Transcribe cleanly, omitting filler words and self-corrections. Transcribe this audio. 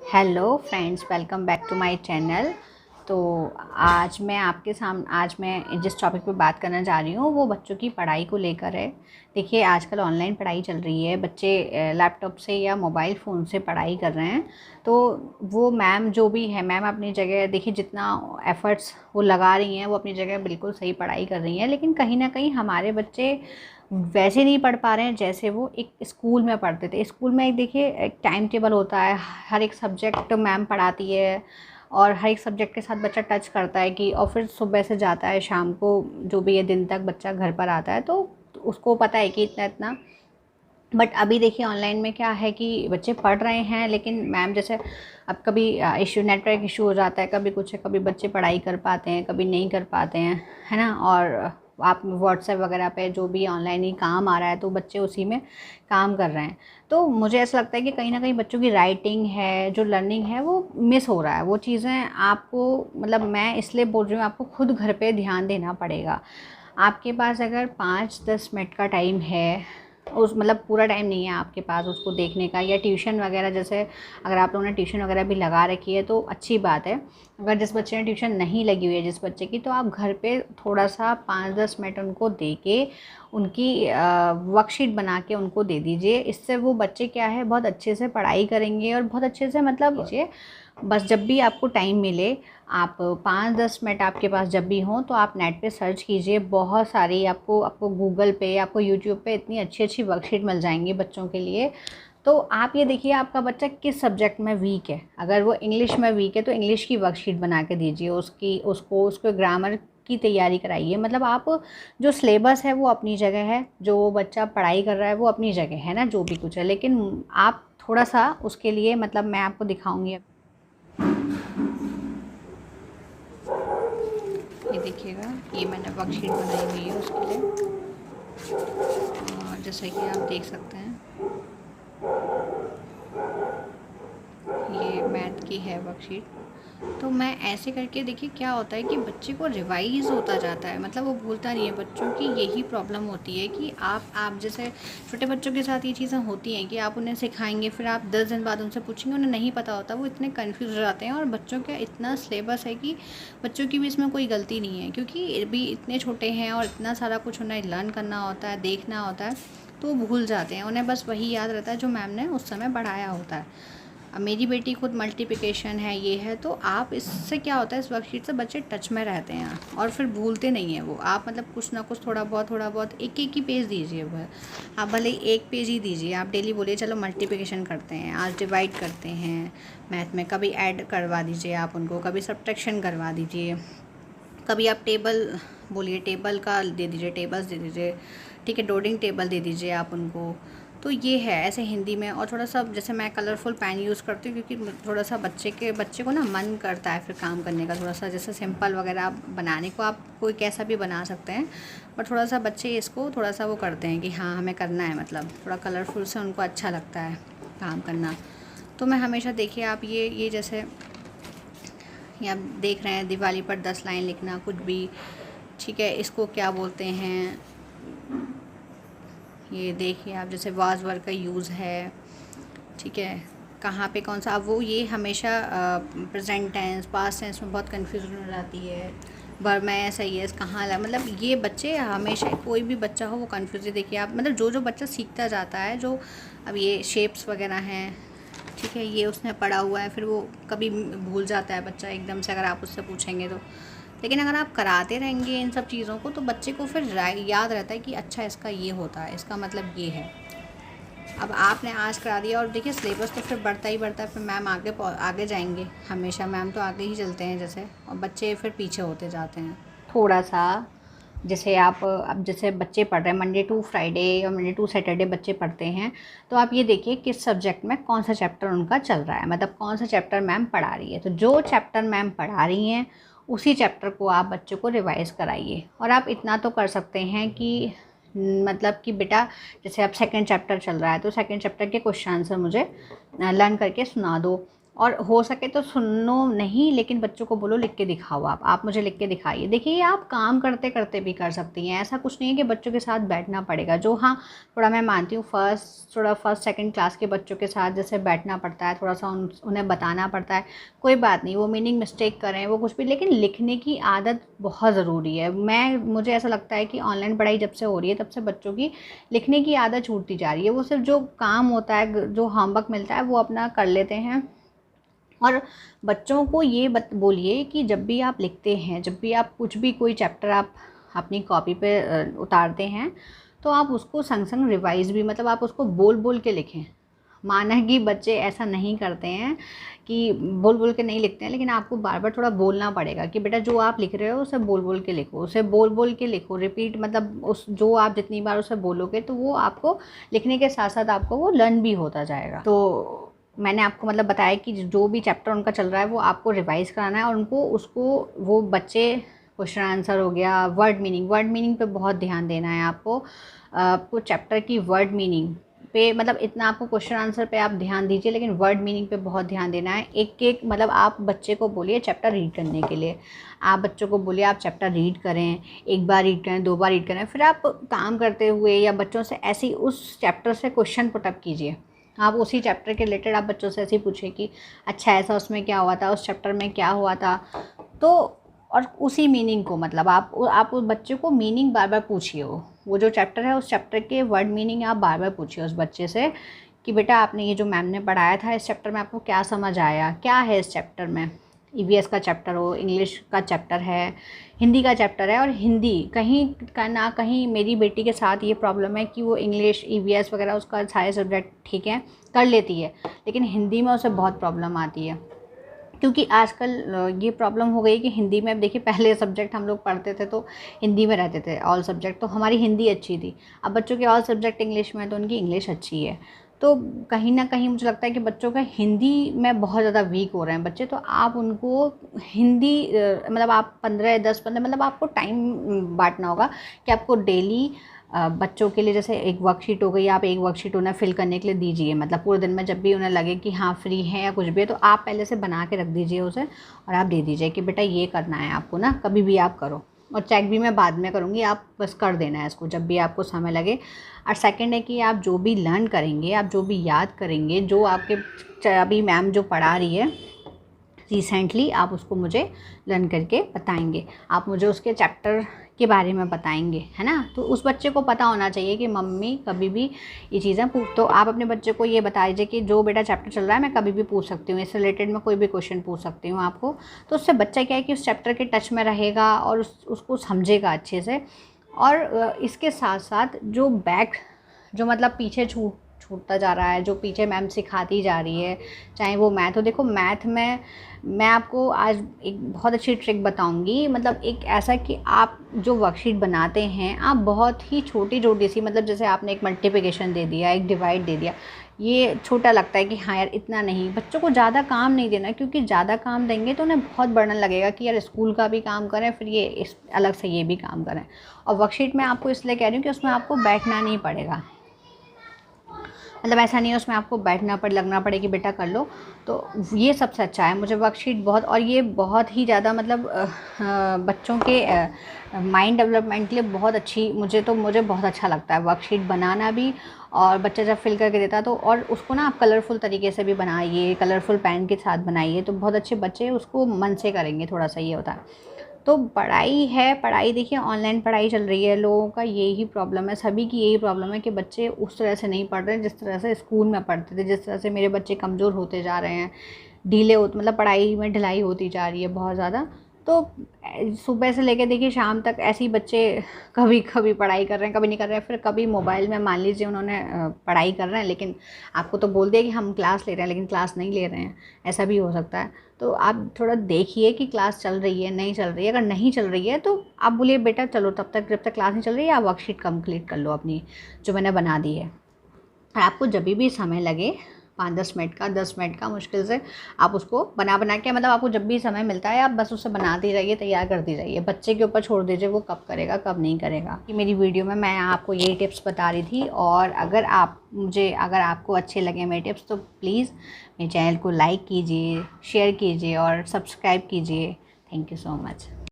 Hello friends, welcome back to my channel. तो आज मैं जिस टॉपिक पे बात करना चाह रही हूँ वो बच्चों की पढ़ाई को लेकर है। देखिए, आजकल ऑनलाइन पढ़ाई चल रही है, बच्चे लैपटॉप से या मोबाइल फ़ोन से पढ़ाई कर रहे हैं। तो वो मैम जो भी है, मैम अपनी जगह देखिए जितना एफ़र्ट्स वो लगा रही हैं वो अपनी जगह बिल्कुल सही पढ़ाई कर रही हैं, लेकिन कहीं ना कहीं हमारे बच्चे वैसे नहीं पढ़ पा रहे हैं जैसे वो एक स्कूल में पढ़ते थे। स्कूल में एक देखिए एक टाइम टेबल होता है, हर एक सब्जेक्ट मैम पढ़ाती है और हर एक सब्जेक्ट के साथ बच्चा टच करता है कि और फिर सुबह से जाता है शाम को, जो भी है दिन तक बच्चा घर पर आता है तो उसको पता है कि इतना इतना। बट अभी देखिए ऑनलाइन में क्या है कि बच्चे पढ़ रहे हैं लेकिन मैम जैसे अब कभी इशू नेटवर्क इशू हो जाता है, कभी कुछ है, कभी बच्चे पढ़ाई कर पाते हैं कभी नहीं कर पाते हैं, है ना। और आप व्हाट्सएप वगैरह पे जो भी ऑनलाइन ही काम आ रहा है तो बच्चे उसी में काम कर रहे हैं। तो मुझे ऐसा लगता है कि कहीं ना कहीं बच्चों की राइटिंग है, जो लर्निंग है वो मिस हो रहा है। वो चीज़ें आपको, मतलब मैं इसलिए बोल रही हूँ, आपको खुद घर पे ध्यान देना पड़ेगा। आपके पास अगर 5-10 मिनट का टाइम है, उस मतलब पूरा टाइम नहीं है आपके पास उसको देखने का, या ट्यूशन वगैरह, जैसे अगर आप लोगों ने ट्यूशन वगैरह भी लगा रखी है तो अच्छी बात है। अगर जिस बच्चे ने ट्यूशन नहीं लगी हुई है जिस बच्चे की, तो आप घर पे थोड़ा सा 5-10 मिनट उनको दे के उनकी वर्कशीट बना के उनको दे दीजिए। इससे वो बच्चे क्या है बहुत अच्छे से पढ़ाई करेंगे और बहुत अच्छे से, मतलब कीजिए। बस जब भी आपको टाइम मिले, आप 5-10 मिनट आपके पास जब भी हों तो आप नेट पे सर्च कीजिए। बहुत सारी आपको आपको गूगल पे, आपको यूट्यूब पे इतनी अच्छी अच्छी वर्कशीट मिल जाएंगी बच्चों के लिए। तो आप ये देखिए आपका बच्चा किस सब्जेक्ट में वीक है। अगर वो इंग्लिश में वीक है तो इंग्लिश की वर्कशीट बना के दीजिए, उसको ग्रामर की तैयारी कराइए। मतलब आप, जो सिलेबस है वो अपनी जगह है, जो बच्चा पढ़ाई कर रहा है वो अपनी जगह है ना, जो भी कुछ है, लेकिन आप थोड़ा सा उसके लिए, मतलब मैं आपको दिखाऊंगी। ये देखिएगा, ये मैंने वर्कशीट बनाई हुई है उसके लिए, और जैसे कि आप देख सकते हैं ये मैथ की है वर्कशीट। तो मैं ऐसे करके, देखिए क्या होता है कि बच्चे को रिवाइज़ होता जाता है, मतलब वो भूलता नहीं है। बच्चों की यही प्रॉब्लम होती है कि आप जैसे छोटे बच्चों के साथ ये चीज़ें होती हैं कि आप उन्हें सिखाएंगे, फिर आप 10 दिन बाद उनसे पूछेंगे, उन्हें नहीं पता होता, वो इतने कन्फ्यूज़ हो जाते हैं। और बच्चों का इतना सिलेबस है कि बच्चों की भी इसमें कोई गलती नहीं है, क्योंकि भी इतने छोटे हैं और इतना सारा कुछ उन्हें लर्न करना होता है, देखना होता है, तो वो भूल जाते हैं। उन्हें बस वही याद रहता है जो मैम ने उस समय पढ़ाया होता है। अब मेरी बेटी खुद मल्टीप्लिकेशन है, ये है, तो आप इससे क्या होता है, इस वर्कशीट से बच्चे टच में रहते हैं और फिर भूलते नहीं हैं वो। आप मतलब कुछ ना कुछ थोड़ा बहुत एक एक ही पेज दीजिए। वह आप भले एक पेज ही दीजिए, आप डेली बोलिए चलो मल्टीप्लिकेशन करते हैं, आज डिवाइड करते हैं मैथ में, कभी ऐड करवा दीजिए आप उनको, कभी सब्ट्रैक्शन करवा दीजिए, कभी आप टेबल बोलिए, टेबल का दे दीजिए, टेबल्स दे दीजिए, ठीक है, डोडिंग टेबल दे दीजिए आप उनको। तो ये है ऐसे हिंदी में। और थोड़ा सा जैसे मैं कलरफुल पेन यूज़ करती हूँ, क्योंकि थोड़ा सा बच्चे को ना मन करता है फिर काम करने का। थोड़ा सा जैसे सिंपल वगैरह आप बनाने को आप कोई कैसा भी बना सकते हैं, पर थोड़ा सा बच्चे इसको थोड़ा सा वो करते हैं कि हाँ हमें करना है, मतलब थोड़ा कलरफुल से उनको अच्छा लगता है काम करना। तो मैं हमेशा, देखिए आप ये जैसे ये आप देख रहे हैं, दिवाली पर 10 लाइन लिखना कुछ भी, ठीक है, इसको क्या बोलते हैं, ये देखिए आप, जैसे वाज वर्ड का यूज़ है, ठीक है, कहाँ पे कौन सा। अब वो ये हमेशा प्रेजेंट टेंस पास्ट टेंस में बहुत कन्फ्यूजन हो जाती है, वर में ऐसा ही है कहाँ, मतलब ये बच्चे हमेशा, कोई भी बच्चा हो वो कन्फ्यूज है। देखिए आप, मतलब जो बच्चा सीखता जाता है, जो अब ये शेप्स वगैरह हैं, ठीक है, ये उसने पढ़ा हुआ है, फिर वो कभी भूल जाता है बच्चा एकदम से अगर आप उससे पूछेंगे तो। लेकिन अगर आप कराते रहेंगे इन सब चीज़ों को तो बच्चे को फिर याद रहता है कि अच्छा इसका ये होता है, इसका मतलब ये है। अब आपने आज करा दिया और देखिए सिलेबस तो फिर बढ़ता ही बढ़ता है, फिर मैम आगे जाएंगे, हमेशा मैम तो आगे ही चलते हैं जैसे, और बच्चे फिर पीछे होते जाते हैं थोड़ा सा। जैसे आप, अब जैसे बच्चे पढ़ रहे हैं मंडे टू फ्राइडे और मंडे टू सैटरडे बच्चे पढ़ते हैं, तो आप ये देखिए किस सब्जेक्ट में कौन सा चैप्टर उनका चल रहा है, मतलब कौन सा चैप्टर मैम पढ़ा रही है। तो जो चैप्टर मैम पढ़ा रही हैं उसी चैप्टर को आप बच्चों को रिवाइज़ कराइए। और आप इतना तो कर सकते हैं कि मतलब कि बेटा, जैसे अब सेकंड चैप्टर चल रहा है तो सेकंड चैप्टर के क्वेश्चन आंसर मुझे लर्न करके सुना दो। और हो सके तो सुनो नहीं, लेकिन बच्चों को बोलो लिख के दिखाओ, आप मुझे लिख के दिखाइए। देखिए ये आप काम करते करते भी कर सकती हैं, ऐसा कुछ नहीं है कि बच्चों के साथ बैठना पड़ेगा। जो हाँ थोड़ा मैं मानती हूँ फर्स्ट सेकंड क्लास के बच्चों के साथ जैसे बैठना पड़ता है, थोड़ा सा उन्हें बताना पड़ता है, कोई बात नहीं, वो मीनिंग मिस्टेक करें वो कुछ भी, लेकिन लिखने की आदत बहुत ज़रूरी है। मुझे ऐसा लगता है कि ऑनलाइन पढ़ाई जब से हो रही है तब से बच्चों की लिखने की आदत छूटती जा रही है। वो सिर्फ जो काम होता है, जो होमवर्क मिलता है वो अपना कर लेते हैं। और बच्चों को ये बोलिए कि जब भी आप लिखते हैं, जब भी आप कुछ भी कोई चैप्टर आप अपनी कॉपी पे उतारते हैं, तो आप उसको संग संग रिवाइज़ भी, मतलब आप उसको बोल बोल के लिखें। माना कि बच्चे ऐसा नहीं करते हैं कि बोल बोल के नहीं लिखते हैं, लेकिन आपको बार बार थोड़ा बोलना पड़ेगा कि बेटा जो आप लिख रहे हो उसे बोल बोल के लिखो, उसे बोल बोल के लिखो, रिपीट, मतलब उस जो आप जितनी बार उसे बोलोगे तो वो आपको लिखने के साथ साथ आपको वो लर्न भी होता जाएगा। तो मैंने आपको मतलब बताया कि जो भी चैप्टर उनका चल रहा है वो आपको रिवाइज़ कराना है, और उनको उसको वो बच्चे क्वेश्चन आंसर हो गया, वर्ड मीनिंग पे बहुत ध्यान देना है आपको चैप्टर की वर्ड मीनिंग पे, मतलब इतना आपको क्वेश्चन आंसर पे आप ध्यान दीजिए, लेकिन वर्ड मीनिंग पे बहुत ध्यान देना है। एक मतलब आप बच्चे को बोलिए चैप्टर रीड करने के लिए, आप बच्चों को बोलिए आप चैप्टर रीड करें, 1 बार रीड करें, 2 बार रीड करें, फिर आप काम करते हुए या बच्चों से ऐसी उस चैप्टर से क्वेश्चन पुटअप कीजिए। आप उसी चैप्टर के रिलेटेड आप बच्चों से ऐसे ही पूछें कि अच्छा ऐसा उसमें क्या हुआ था, उस चैप्टर में क्या हुआ था, तो और उसी मीनिंग को, मतलब आप उस बच्चे को मीनिंग बार बार पूछिए, वो जो चैप्टर है उस चैप्टर के वर्ड मीनिंग आप बार बार पूछिए उस बच्चे से कि बेटा आपने ये जो मैम ने पढ़ाया था इस चैप्टर में आपको क्या समझ आया, क्या है इस चैप्टर में। ईवीएस का चैप्टर हो, इंग्लिश का चैप्टर है, हिंदी का चैप्टर है, और हिंदी कहीं का ना कहीं मेरी बेटी के साथ ये प्रॉब्लम है कि वो इंग्लिश ईवीएस वगैरह उसका सारे सब्जेक्ट ठीक है कर लेती है, लेकिन हिंदी में उसे बहुत प्रॉब्लम आती है। क्योंकि आजकल ये प्रॉब्लम हो गई कि हिंदी में, अब देखिए पहले सब्जेक्ट हम लोग पढ़ते थे तो हिंदी में रहते थे ऑल सब्जेक्ट, तो हमारी हिंदी अच्छी थी। अब बच्चों के ऑल सब्जेक्ट इंग्लिश में, तो उनकी इंग्लिश अच्छी है। तो कहीं ना कहीं मुझे लगता है कि बच्चों का हिंदी में बहुत ज़्यादा वीक हो रहे हैं बच्चे, तो आप उनको हिंदी मतलब आप 15 मतलब आपको टाइम बांटना होगा कि आपको डेली बच्चों के लिए जैसे एक वर्कशीट हो गई, आप एक वर्कशीट उन्हें फिल करने के लिए दीजिए, मतलब पूरे दिन में जब भी उन्हें लगे कि हाँ फ्री है या कुछ भी है, तो आप पहले से बना के रख दीजिए उसे, और आप दे दीजिए कि बेटा ये करना है आपको ना, कभी भी आप करो, और चेक भी मैं बाद में करूँगी, आप बस कर देना है इसको जब भी आपको समय लगे। और सेकंड है कि आप जो भी लर्न करेंगे, आप जो भी याद करेंगे, जो आपके अभी मैम जो पढ़ा रही है रिसेंटली, आप उसको मुझे लर्न करके बताएंगे, आप मुझे उसके चैप्टर के बारे में बताएंगे, है ना। तो उस बच्चे को पता होना चाहिए कि मम्मी कभी भी ये चीज़ें पूछ, तो आप अपने बच्चे को ये बता दीजिए कि जो बेटा चैप्टर चल रहा है मैं कभी भी पूछ सकती हूँ, इससे रिलेटेड मैं कोई भी क्वेश्चन पूछ सकती हूँ आपको। तो उससे बच्चा क्या है कि उस चैप्टर के टच में रहेगा और उसको समझेगा अच्छे से। और इसके साथ साथ जो जो मतलब पीछे छूटता जा रहा है, जो पीछे मैम सिखाती जा रही है, चाहे वो मैथ हो, देखो मैथ में मैं आपको आज एक बहुत अच्छी ट्रिक बताऊंगी, मतलब एक ऐसा कि आप जो वर्कशीट बनाते हैं आप बहुत ही छोटी सी, मतलब जैसे आपने एक मल्टीप्लिकेशन दे दिया, एक डिवाइड दे दिया, ये छोटा लगता है कि हाँ यार इतना नहीं, बच्चों को ज़्यादा काम नहीं देना, क्योंकि ज़्यादा काम देंगे तो उन्हें बहुत बर्डन लगेगा कि यार स्कूल का भी काम करें, फिर ये इस अलग से ये भी काम करें। और वर्कशीट में आपको इसलिए कह रही हूँ कि उसमें आपको बैठना नहीं पड़ेगा, मतलब ऐसा नहीं है उसमें आपको बैठना लगना पड़े कि बेटा कर लो। तो ये सबसे अच्छा है मुझे वर्कशीट बहुत, और ये बहुत ही ज़्यादा मतलब बच्चों के माइंड डेवलपमेंट के लिए बहुत अच्छी, मुझे बहुत अच्छा लगता है वर्कशीट बनाना भी। और बच्चा जब फिल करके देता तो, और उसको ना आप कलरफुल तरीके से भी बनाइए, कलरफुल पेन के साथ बनाइए, तो बहुत अच्छे बच्चे उसको मन से करेंगे, थोड़ा सा ये होता है। तो पढ़ाई है, पढ़ाई देखिए ऑनलाइन पढ़ाई चल रही है, लोगों का यही प्रॉब्लम है, सभी की यही प्रॉब्लम है कि बच्चे उस तरह से नहीं पढ़ रहे जिस तरह से स्कूल में पढ़ते थे, जिस तरह से मेरे बच्चे कमज़ोर होते जा रहे हैं, मतलब पढ़ाई में ढिलाई होती जा रही है बहुत ज़्यादा। तो सुबह से लेकर देखिए शाम तक ऐसे ही बच्चे कभी कभी पढ़ाई कर रहे हैं, कभी नहीं कर रहे हैं, फिर कभी मोबाइल में मान लीजिए उन्होंने पढ़ाई कर रहे हैं, लेकिन आपको तो बोल दिया कि हम क्लास ले रहे हैं, लेकिन क्लास नहीं ले रहे हैं, ऐसा भी हो सकता है। तो आप थोड़ा देखिए कि क्लास चल रही है नहीं चल रही है, अगर नहीं चल रही है तो आप बोलिए बेटा चलो तब तक, जब तक क्लास नहीं चल रही है आप वर्कशीट कंप्लीट कर लो अपनी जो मैंने बना दी है। और आपको जब भी समय लगे 5-10 मिनट का, 10 मिनट का मुश्किल से आप उसको बना के, मतलब आपको जब भी समय मिलता है आप बस उसे बनाते जाइए, तैयार करती जाइए। बच्चे के ऊपर छोड़ दीजिए वो कब करेगा कब नहीं करेगा। कि मेरी वीडियो में मैं आपको यही टिप्स बता रही थी, और अगर आपको अच्छे लगे मेरे टिप्स तो प्लीज़ मेरे चैनल को लाइक कीजिए, शेयर कीजिए और सब्सक्राइब कीजिए। Thank you so much.